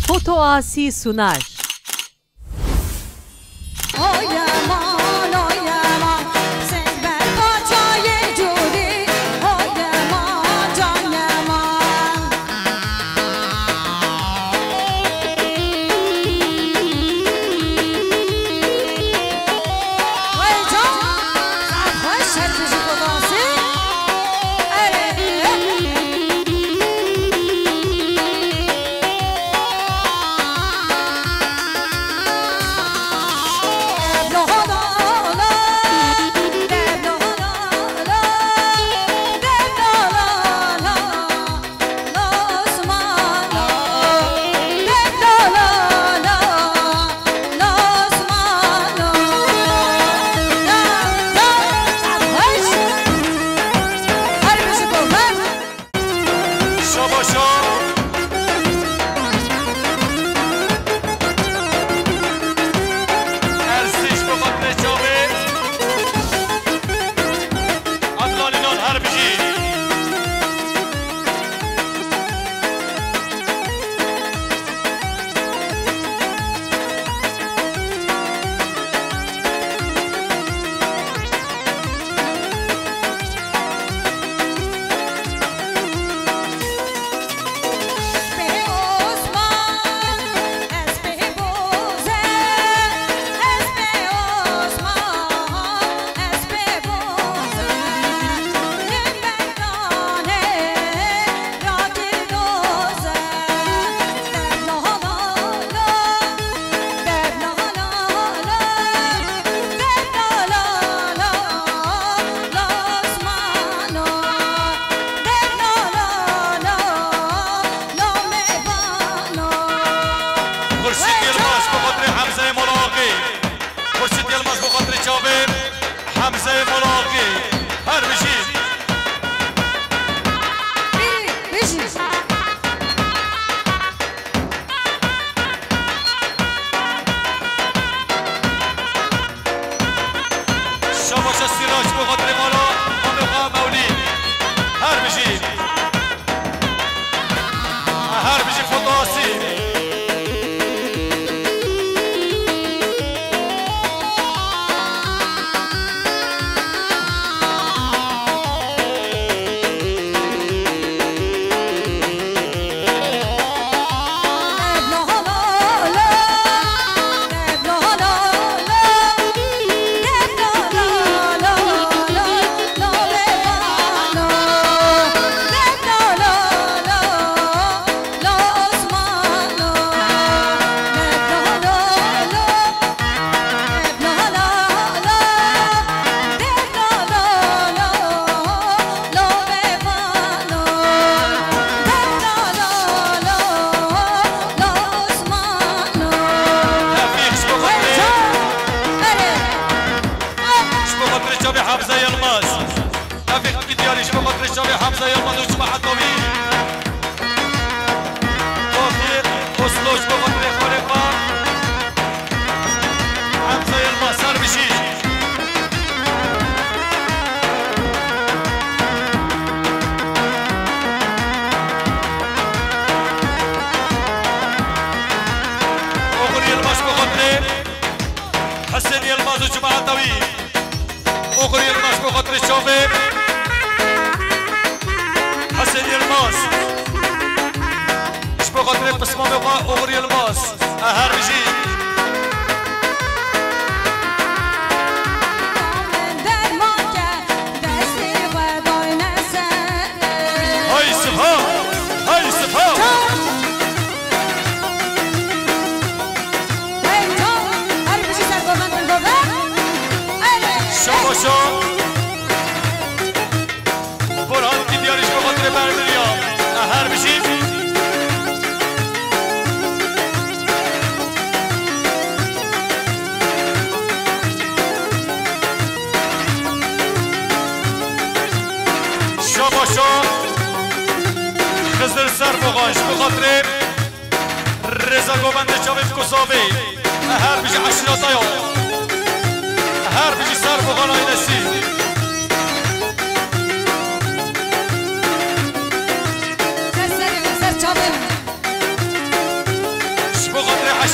Foto Asi sunar.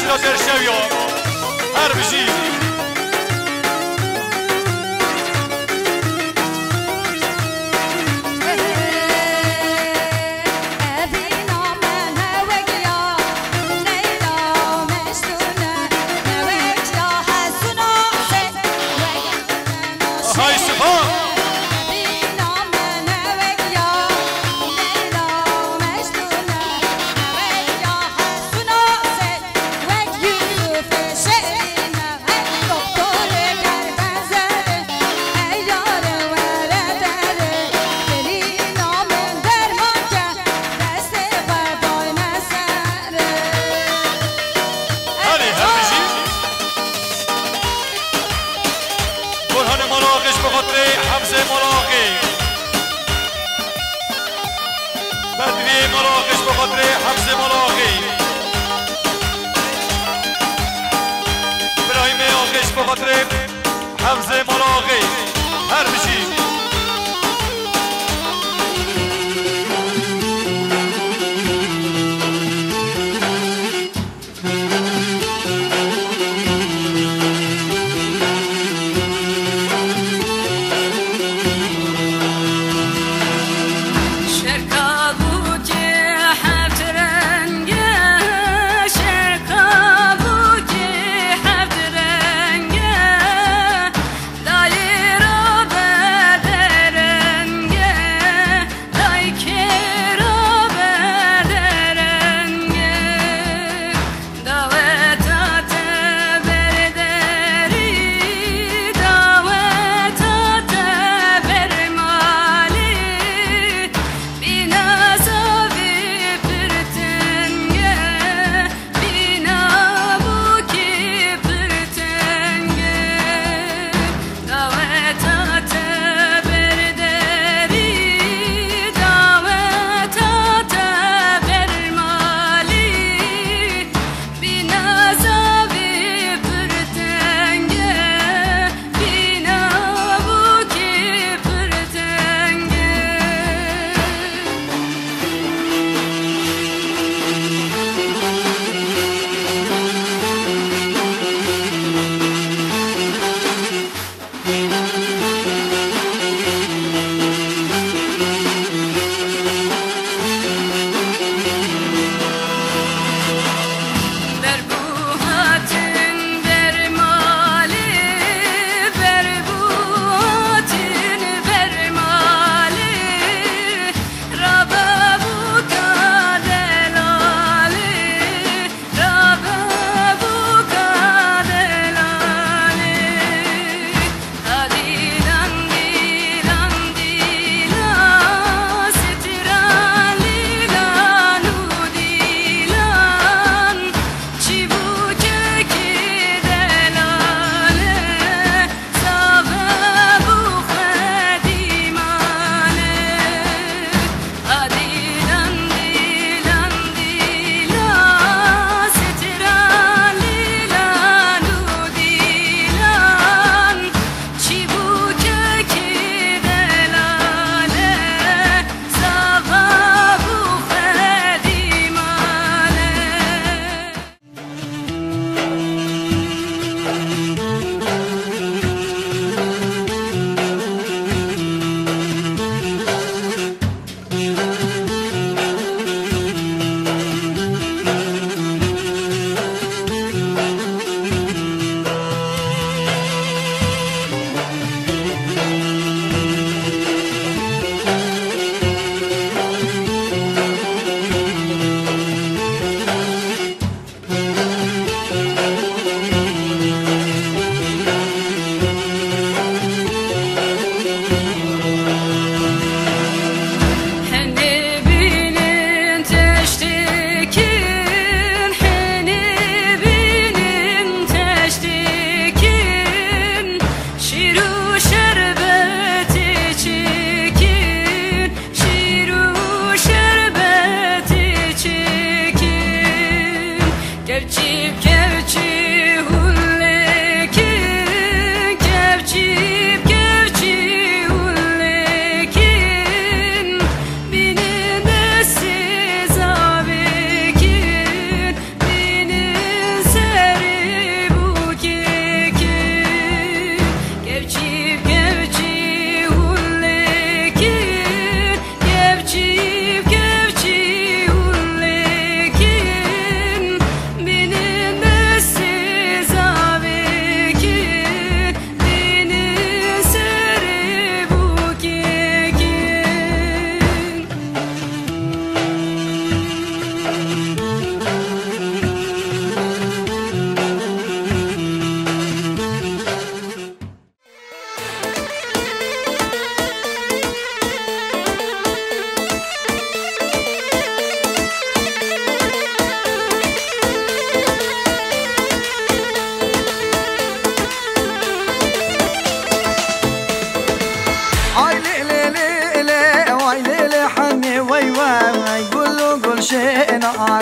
را در شویا هر بجی مراقش بخاطر حفظ ملاقی ابراهیم آقش بخاطر حفظ ملاقی هر بشی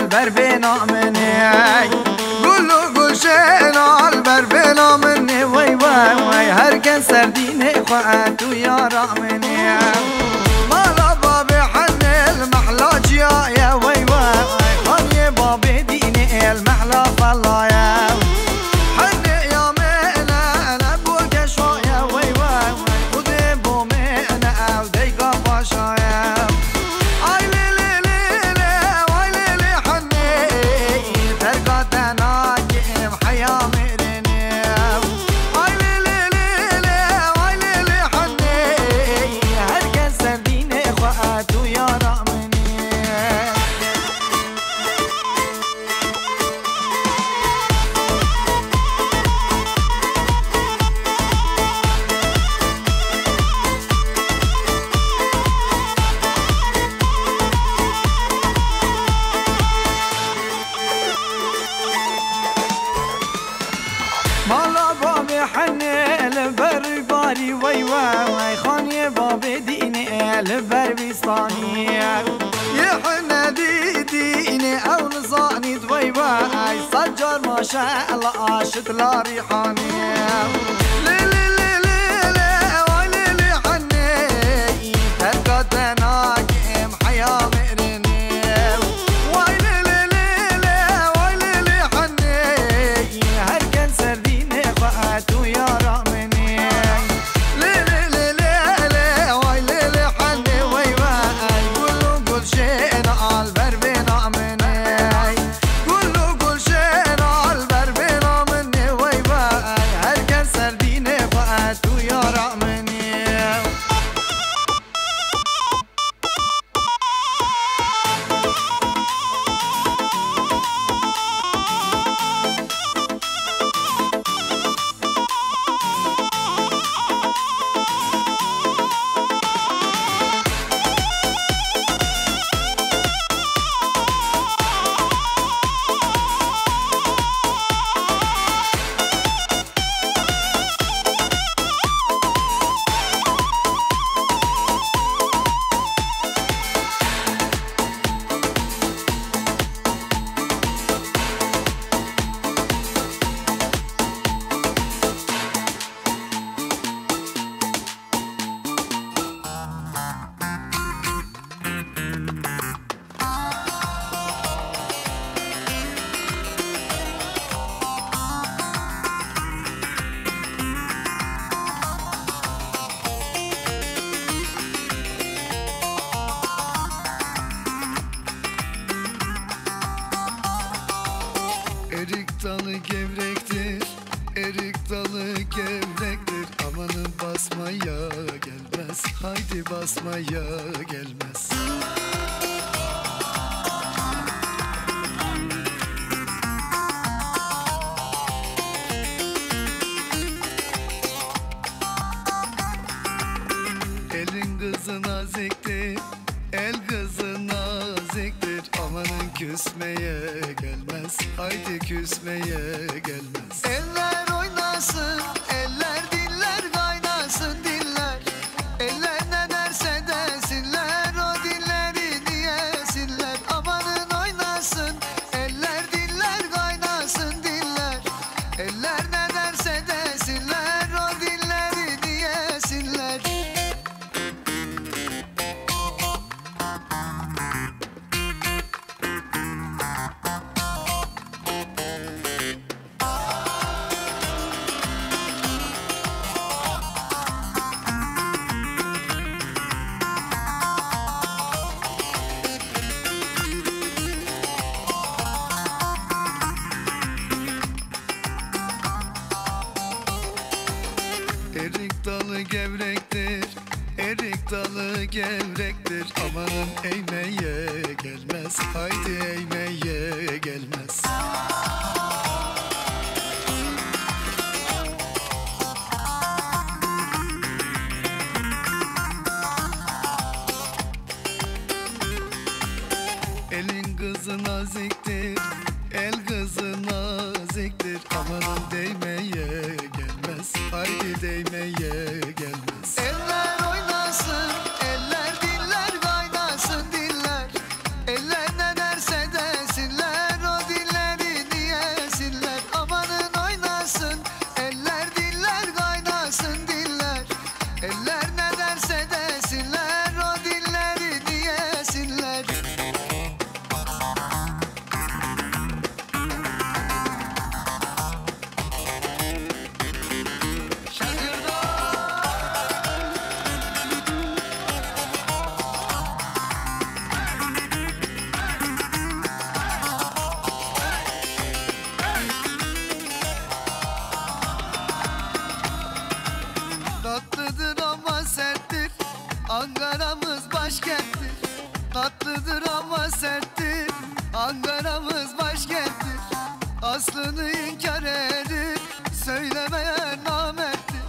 البر بنا مني قولو قلشين البر بنا مني وي وي وي هركن سرديني خواتو يا رامني مالا بابي حني المحلا جيا يا وي وي خاني بابي ديني المحلا فالله يا حني يا مينا انا بوك شويا وي وي خذي بو مينا او ديقا باشايا مالا بابي حني البر باري وي وي خاني بابي ديني البر بيستاني يحنا ديني او نصاني وي وي سجر ما شاء الله عاشت لا ريحاني ليلي ليلي ليلي حني ترقدنا كيم حياه Erik dalı gevrektir, erik dalı gevrektir. Amanın basmaya gelmez, haydi basmaya gelmez. Elin kızı naziktir, el kızı naziktir. Amanın küsmeye gelmez, haydi küsmeye gelmez. Eller oynasın, eller diller kaynasın diller. Eller ne derse desinler, o dilleri diyesinler. Amanın oynasın, eller diller kaynasın diller. Eller ne derse desinler, o dilleri diyesinler. Erik dalı gevrektir, erik dalı gevrektir. Amanın eğmeye gelmez, haydi eğmeye gelmez. Elin kızı naziktir, el kızı naziktir. Amanın değmeye gelmez, haydi değmeye gelmez. Eller oynasın, eller diller kaynasın diller. Eller ne derse desinler. aramız başkenttir. Aslını inkar edip söylemeyen namerttir.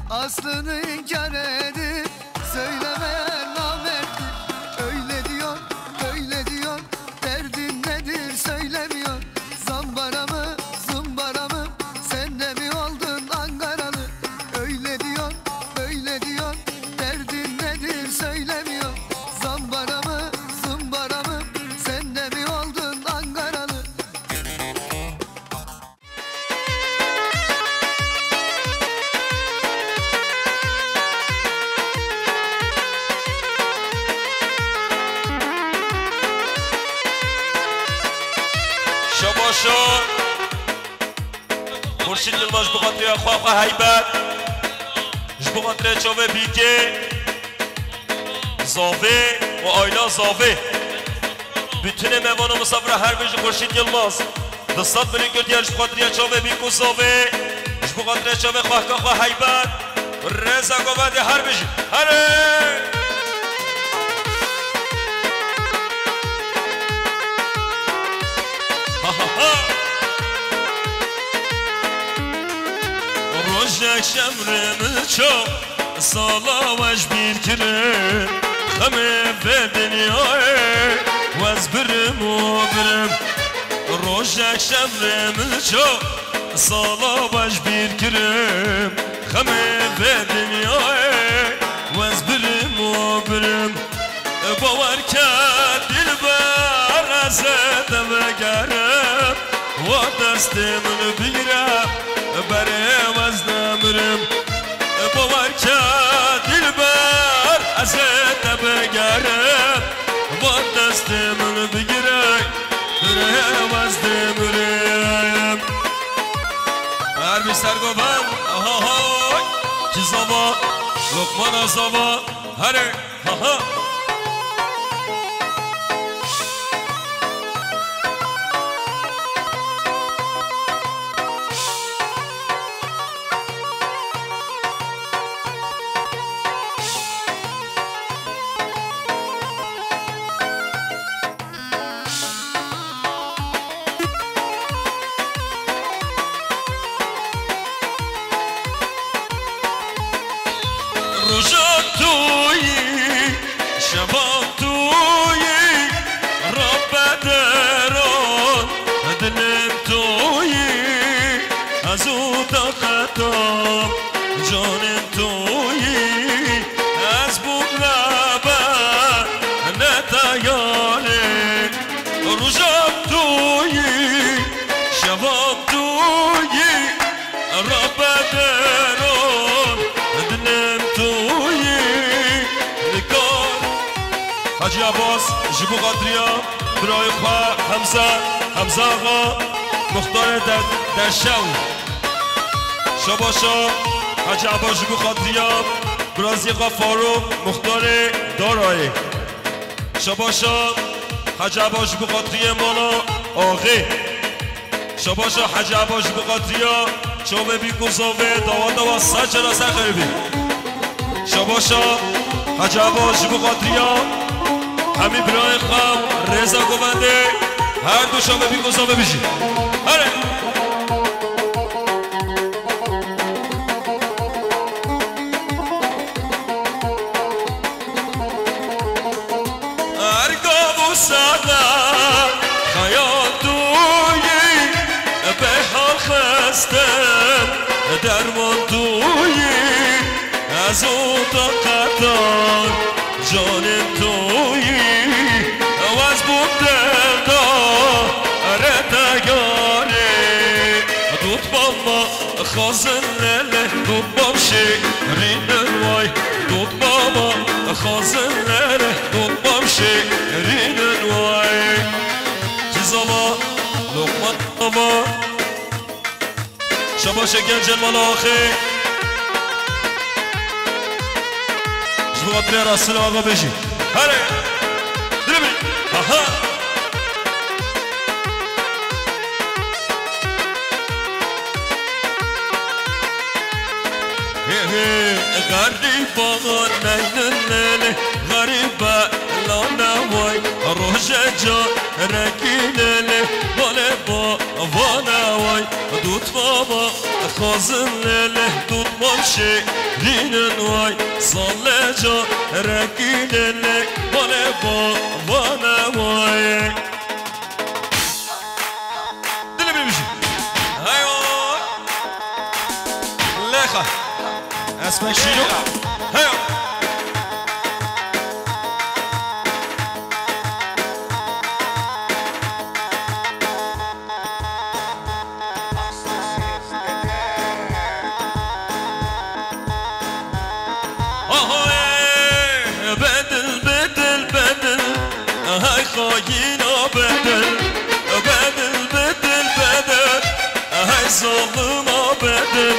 Aslını inkar edip söylemeyen namerttir. Öyle diyor, böyle diyor, derdin nedir söylemiyor. Zambara mı, zumbara mı, sen de mi oldun Ankaralı? Öyle diyor, böyle diyor, derdin nedir söylemiyor. Zambara mı, zumbara mı, sen de mi oldun Ankaralı? شباشو خورشید یلماز بخاطر خواقه هیبت بخاطر چاوه بیگه زاوه و آیلا زاوه bütün مهمان و مسافر هر بیش خورشید یلماز دستات بری کردیش بخاطر چاوه بیگو زاوه بخاطر چاوه خواقه هیبت رزا گوانده هر بیش هره روشک شمرم چو سالا وش بیر کرم خمه به دنیای وز برم و برم روشک شمرم چو سالا وش بیر کرم خمه به دنیای وز برم و برم باور کرد دل بر ازت بگرم و دست من بگیرم بره وزنمرم باور کرد دل بر ازت بگرم و دست من بگیرم بره وزنمرم هر بیستر گوان آها های چی زوا لقمان زوا هره ها روزا تویی شبا تویی رب دران دلم تویی از او طاقتم جانم تویی از بود ربر نتیاره روزا تویی شبا تویی رب دران دلم تویی نگار حاجی عباس جبو قدریا برای خواه حمزه آقا مختار در شو شباشا حاجی عباس جبو قدریا برازی آقا فاروق مختار دارای شباشا حاجی عباس جبو قدریا مانا آقی شباشا حاجی عباس جبو قدریا چوبه بی گذاوه داوا سجرا سخربی شباشا حاجی عباس جبو قدریا همی برای خام رضا گوونده هر دو شوبه بی گذاوه بیشی هره ارگاب و ساقا خیال دویی به حال خستم درمان تویی از او طاقتان جانم تویی و از بود دلدار تگاره دود با ما خازن لله دود بام شیرین وای دود با ما خازن لله دود بام شیرین وای چیزاما لقمان آما شباش گنج الملاخی جواب راسل آقا بشی هره دربی آها غریبا نینه غریبا لا نوای روجا ركيلة ولا با وانا واي دوت بابا خازن لله دوت ماشي دين واي صلجا ركيلة ولا با وانا واي دل بيمشي ايوه لخا اسمك شنو ايوه خاينا بدل بدل بدل بدل هاي ظلمة بدل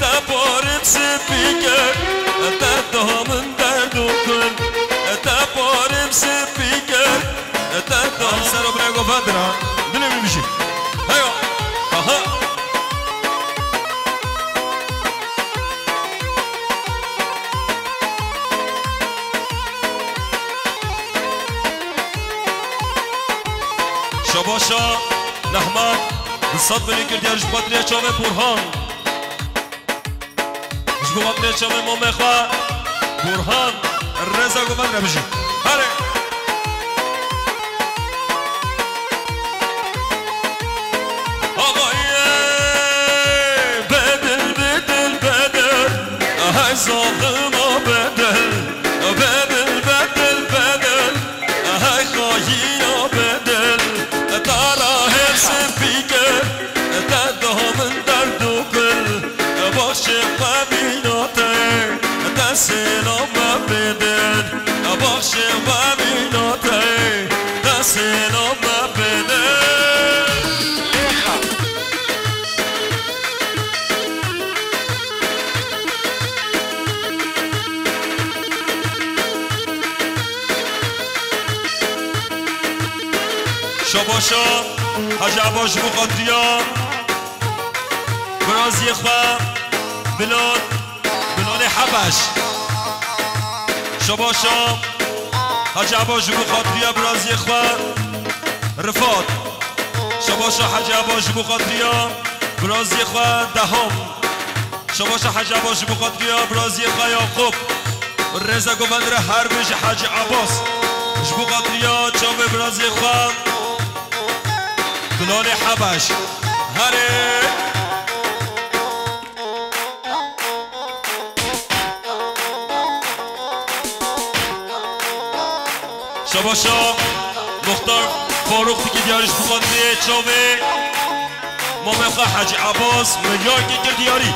تبارك سبيكر تدهم دردوكن تبارك سبيكر تدهم سرو بريغو فدرا دلي بيمشي ايوه اها شباشا نحمد بالصد بلي كرديا جبطريا شامي برهان جبطريا شامي موميخا برهان الرزا قبل ربجي هاري بدل بدل بدل هاي ظالمة بدل بدل بدل بدل هاي خاينة بدل ترى هرسن فيكر تدهم دردوكل باشي قبيناتي تسلام بدل باشي قبيناتي تسلام بدل شباشا حاج عباس مقدیا برازی خواه بلال حبش شباشا حاج عباس مقدیا برازی خواه رفات شباشا حاج عباس مقدیا برازی خواه دهم شباشا حاج عباس مقدیا برازی خواه یعقوب رضا گوندر حربش حاج عباس مقدیا چاوه برازی خواه بلال حبش هره شباشا مختار فاروق دیگه دیارش بخانده چاوه مامخا حج عباس ملیار که دیاری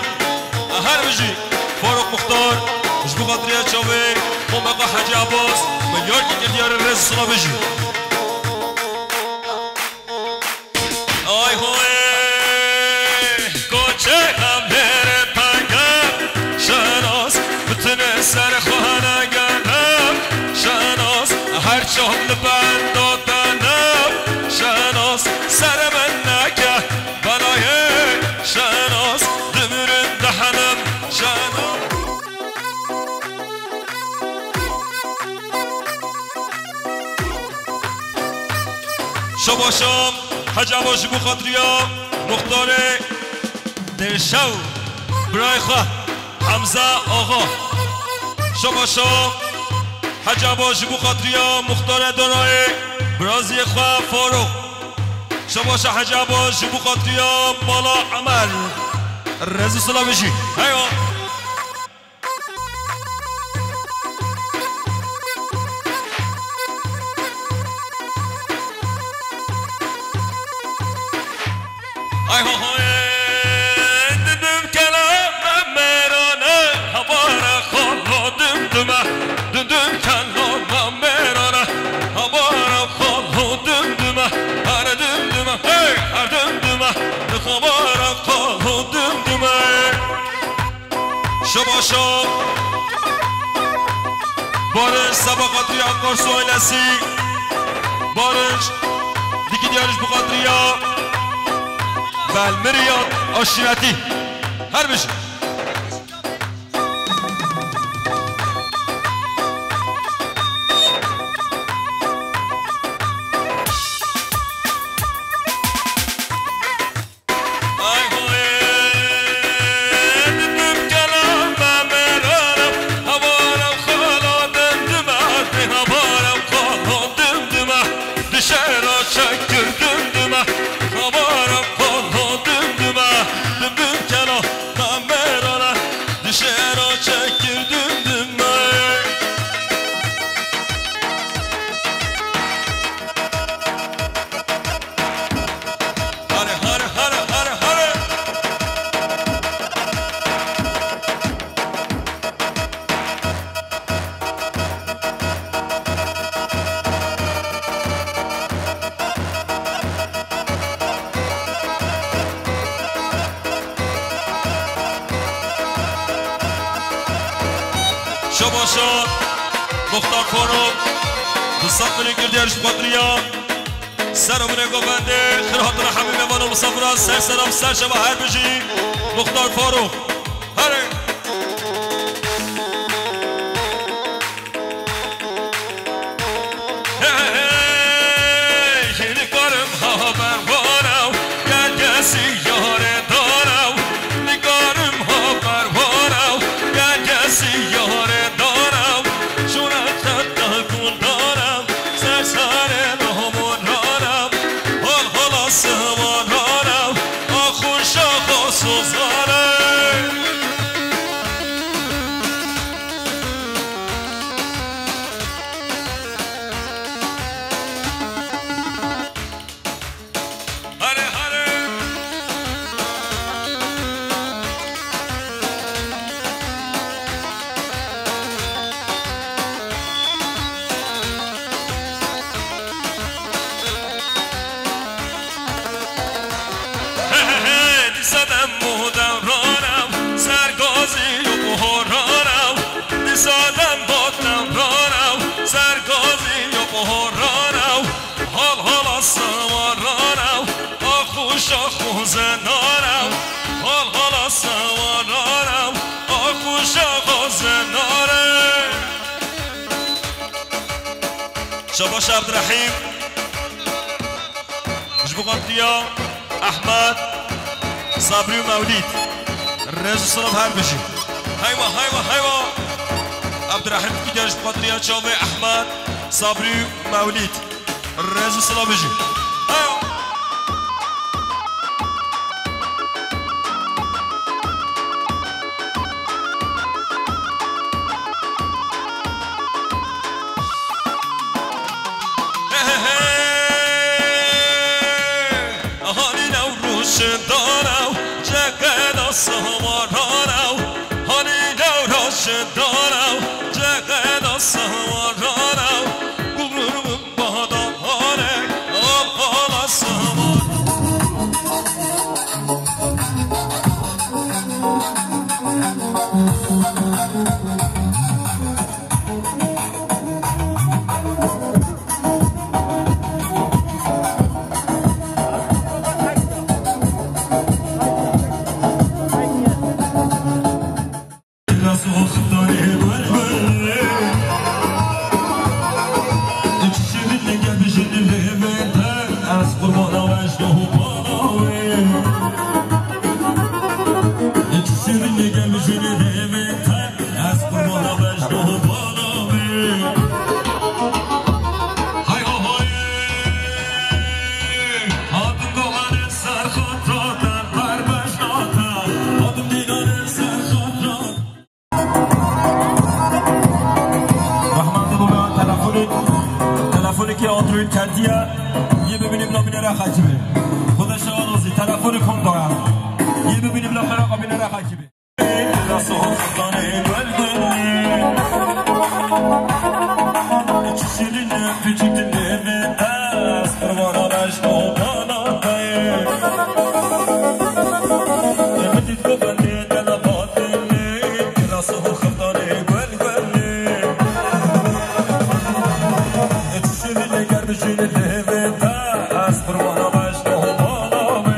هر بجی فاروق مختار مش بخانده چاوه مامخا حج عباس ملیار که دیاری رز صلا بجی آی هوی کوچه هم هر پنگم شناس بتنه سر خواهنه گرم شناس هر چهم لبند دادنم شناس سر من نکه بنای شناس دمرن دهنم شناس شباشم حج عباس بخاطریا مختار درشو برای خواه حمزه آقا شباشم حج عباس بخاطریا مختار دارای برازی خواه فاروق شباشم حج عباس بخاطریا مالا عمل رزو صلاح بشی هیو ای های دم کلام مرانه هوار خال دم کلام مرانه هوار خال دم هر دم هر دم هوار خال دم شباشا بارش سباقاتی اکار سویلسی بارش دیگه دیارش بقدریا بالمرياض عشرتي هربش شباشان مختار فاروق دوستان من گردیارش قدریا سر و من گوونده خیرهاتون همه میوان و مسافران سر سلام سر شما هر بجی مختار فاروق هره یعنی کارم ها بربارم گر کسی یاره دارم نگارم ها بربارم گر کسی یاره دارم شونت تکون دارم سر سر نامون دارم حال حالا سوان دارم آخون شاخ و سوزارم دیسادم بودم رانم سرگازی و بحرانم دیسادم بودم رانم سرگازی و بحرانم حال حالا سوارانم آخوش آخوز نارم حال حالا سوارانم آخوش آخوز نارم شباش عبدالرحیم جبقاتیا احمد صبری و مولید رزو سلام هر بشی هایوا هایوا هایوا عبدالرحیم گیدرش قدریا چاوه احمد صبری و مولید رزو سلام بشی هایوا دارم جگه سوارانم هانی دوراش دارم جگه سوارانم گروه بادانه آل آل سوار تلفنی که آندروید کردیه یه ببینیم نامینه را خجبه خدا شانوزی تلفن کم دارم یه ببینیم لاخرا قابینه را خجبه راسو خدانه گلگونه چشیرینه پیچیدینه از پروانه بشنو بانانه امدید گفنه دلباتنه راسو خدانه گلگونه چشیرینه گردشینه دیوه از پروانه بشنو بانانه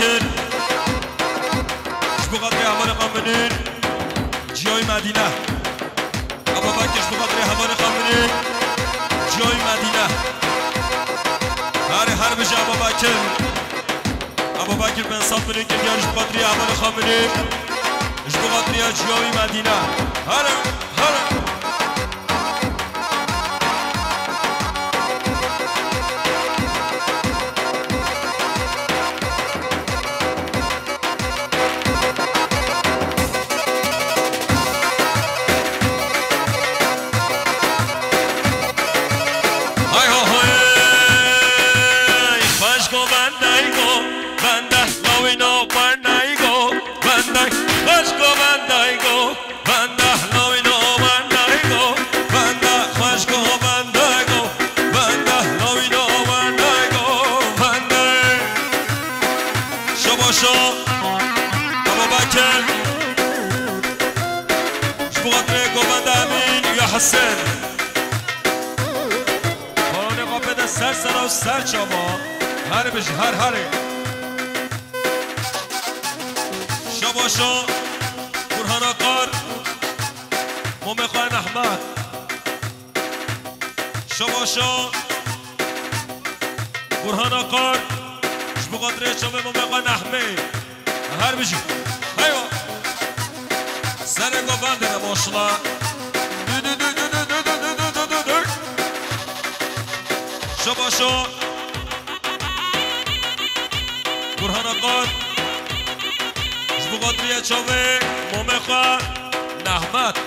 بکر جبو قدر هوار قامنین جای مدینه ابو بکر جبو قدر هوار قامنین جای مدینه هر بجا ابو بکر بن صاف بن کردیار جبو قدر هوار قامنین جبو قدر جای مدینه هر حسن باران قابل سر سر و سر چابا هر بش هر شباشا برهان آقار مومقان احمد شباشا برهان آقار شبو قدره چابه مومقان احمد هر بشی هیوا سر گوبنده نماشلا شباشو برهان آقاد جبو قدریه چاوه مومقا نحمد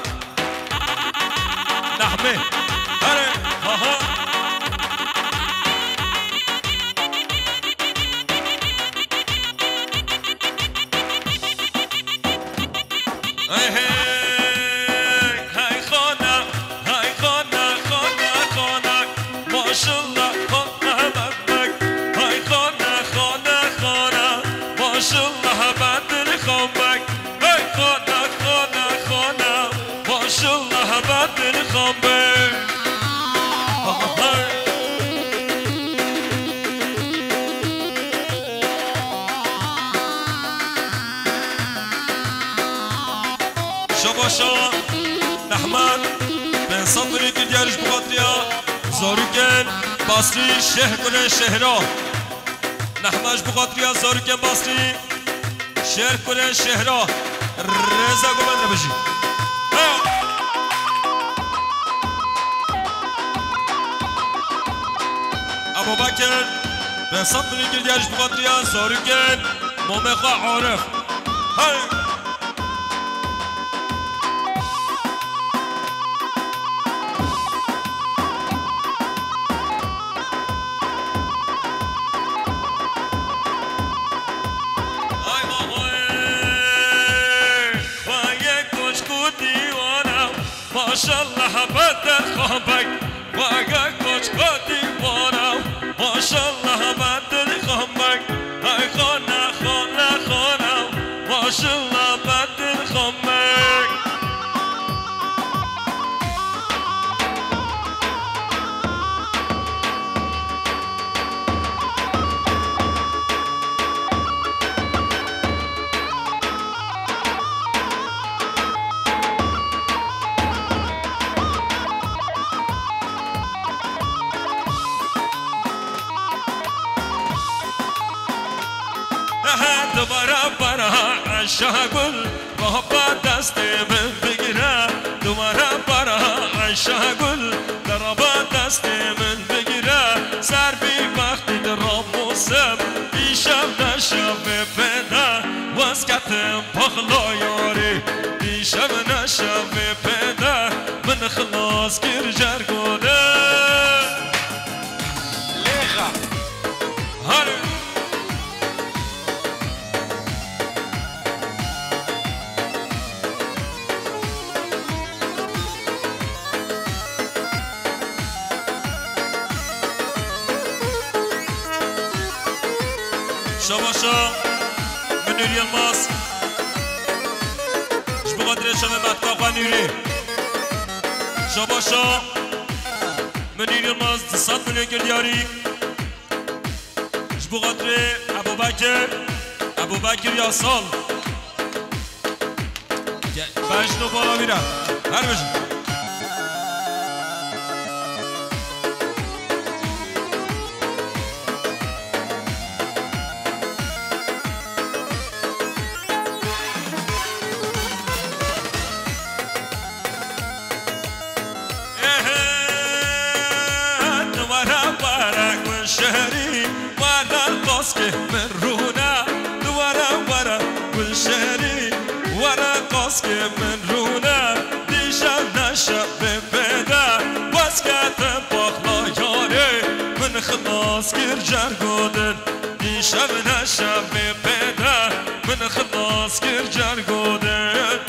نحمه هره ها شباشا نحمد بن صبری که دیارش بخاطریا زاروکن باصری شهر کنه شهرها نحمدش بخاطریا زاروکن باصری شهر کنه شهرها رزا گومن نبشی ابو بکر بن صبری که دیارش بخاطریا زاروکن مومقا عارف ماشالله بدل خوابک واقع کچ قدی بارم ماشالله بدل خوابک ای خانه ماشالله بدل خوابک دوباره عشاقل بابا دست من بگیره دوباره عشاقل دربا دست من بگیره سر بی وقتی در موسم دیشب نشب پیدا واسکتم پخلا یاری دیشب نشب پیدا من خلاص گیر جرگونه لیخا هره شباشا منیر یلماس جبو قدره شمه مدقاقا نیری شباشا منیر یلماس 200 میلیون گردیاری جبو قدره ابو بکر ابو بکر یا سال بجنو بالا میرم هر بجن شهری ورا قاسك من رونا ورا والشهری ورا قاسك من رونا دیشب نشب بدا واسكت باخلا یاره من خلاص گر جرگودن دیشب نشب بدا من خلاص گر جرگودن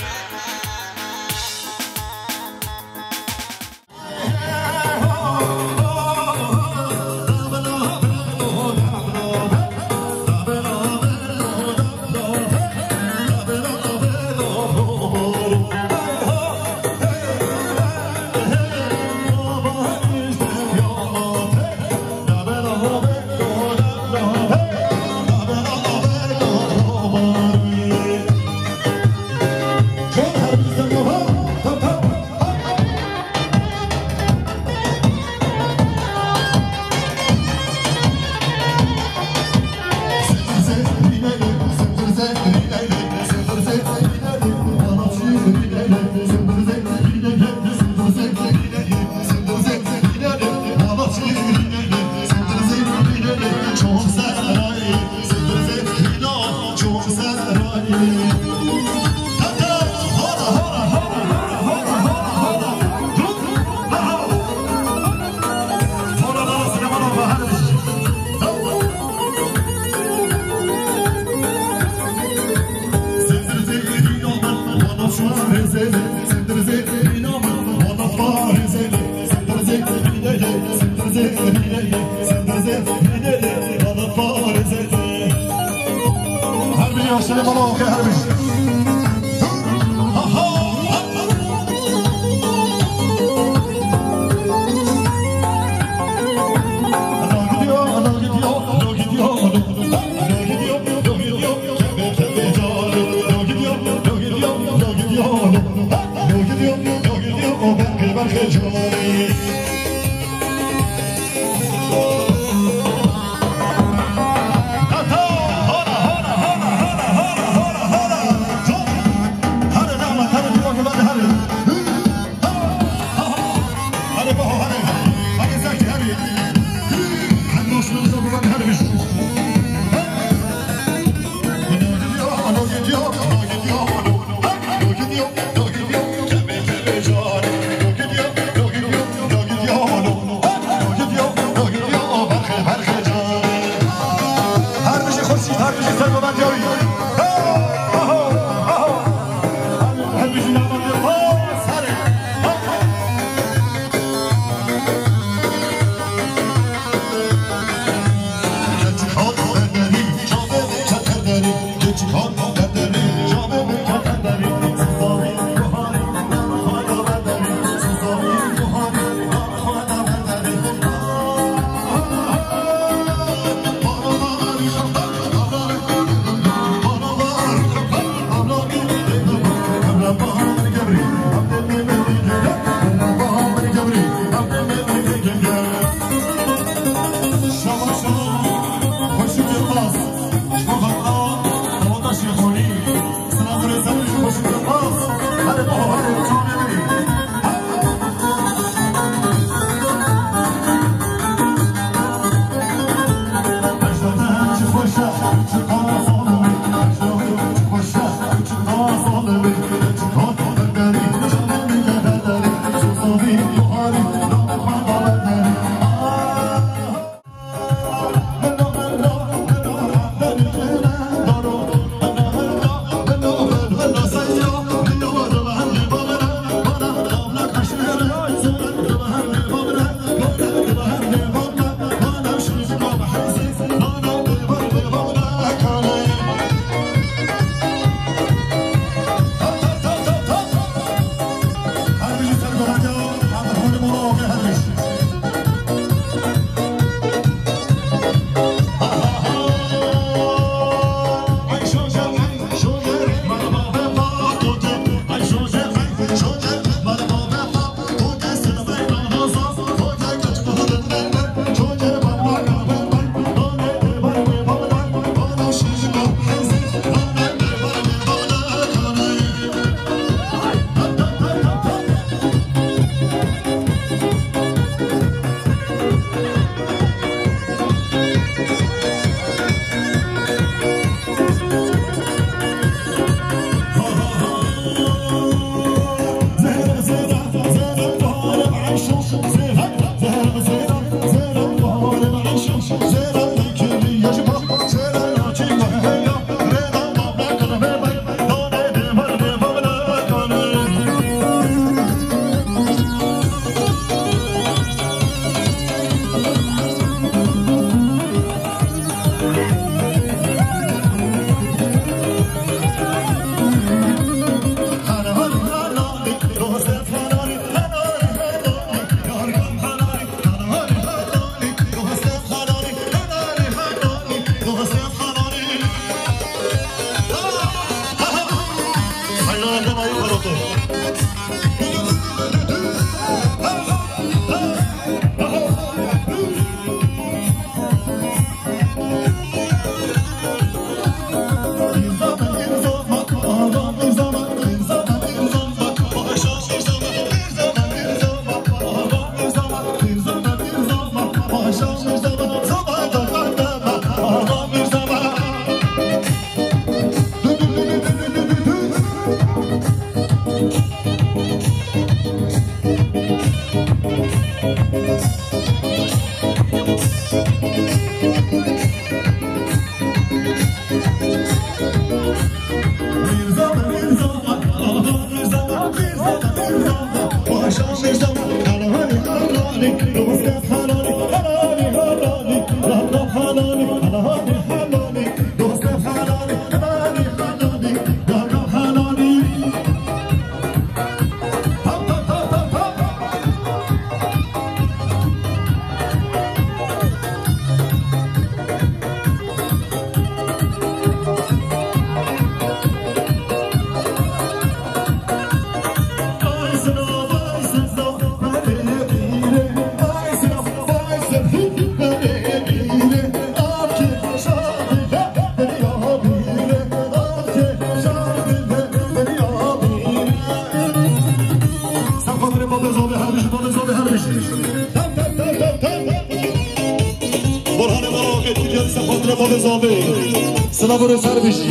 Sıla buraya sarı bir şey.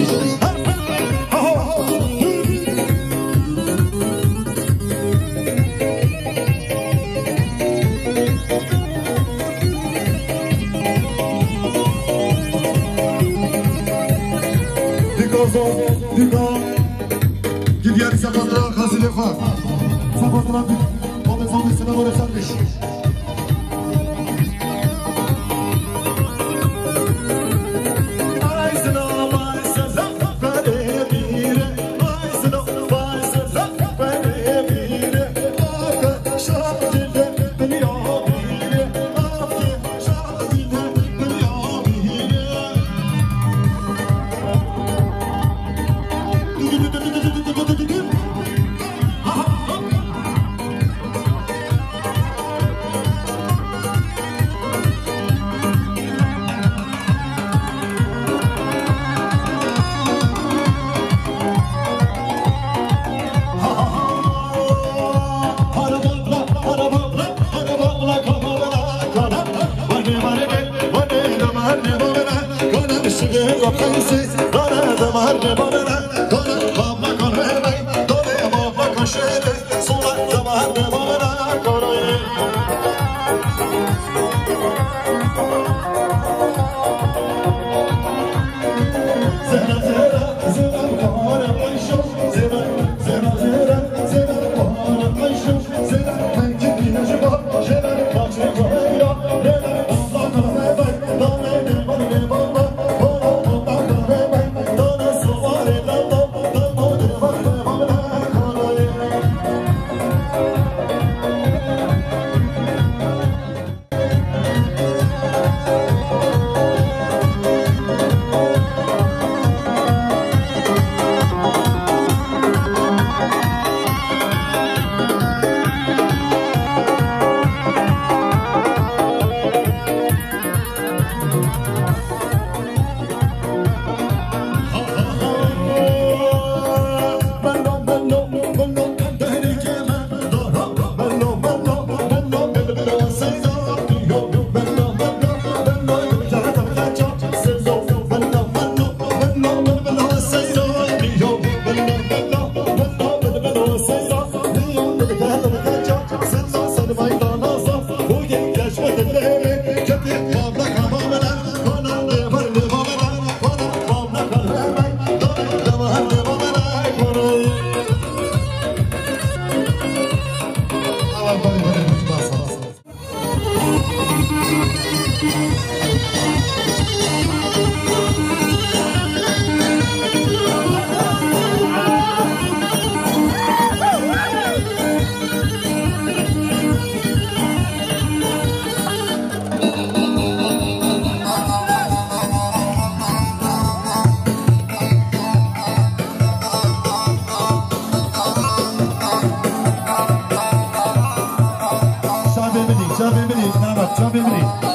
Gidiyor sapatlara kasile fa. Sapatlara bir zombi sıla buraya sarı bir şey. چا ببینید نمک چا ببینید